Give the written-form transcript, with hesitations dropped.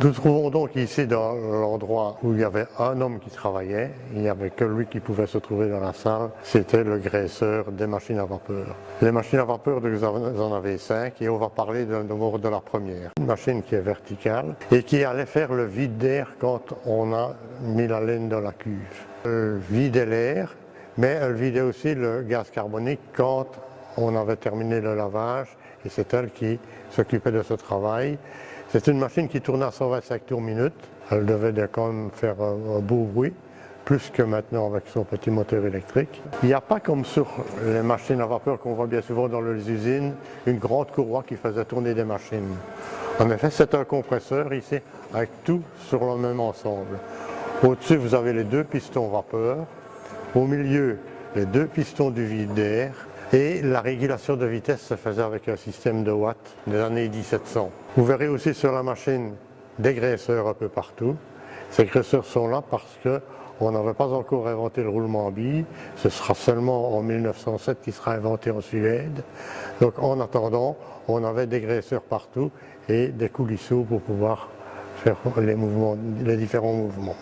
Nous trouvons donc ici dans l'endroit où il y avait un homme qui travaillait, il n'y avait que lui qui pouvait se trouver dans la salle, c'était le graisseur des machines à vapeur. Les machines à vapeur, vous en avez 5 et on va parler de la première. Une machine qui est verticale et qui allait faire le vide d'air quand on a mis la laine dans la cuve. Elle vidait l'air, mais elle vidait aussi le gaz carbonique quand on avait terminé le lavage et c'est elle qui s'occupait de ce travail. C'est une machine qui tournait à 125 tours minute. Elle devait quand même faire un beau bruit, plus que maintenant avec son petit moteur électrique. Il n'y a pas comme sur les machines à vapeur qu'on voit bien souvent dans les usines, une grande courroie qui faisait tourner des machines. En effet, c'est un compresseur ici avec tout sur le même ensemble. Au-dessus, vous avez les 2 pistons vapeur. Au milieu, les 2 pistons du vide d'air. Et la régulation de vitesse se faisait avec un système de watts des années 1700. Vous verrez aussi sur la machine des graisseurs un peu partout. Ces graisseurs sont là parce qu'on n'avait pas encore inventé le roulement en bille. Ce sera seulement en 1907 qu'il sera inventé en Suède. Donc en attendant, on avait des graisseurs partout et des coulisseaux pour pouvoir faire les différents mouvements.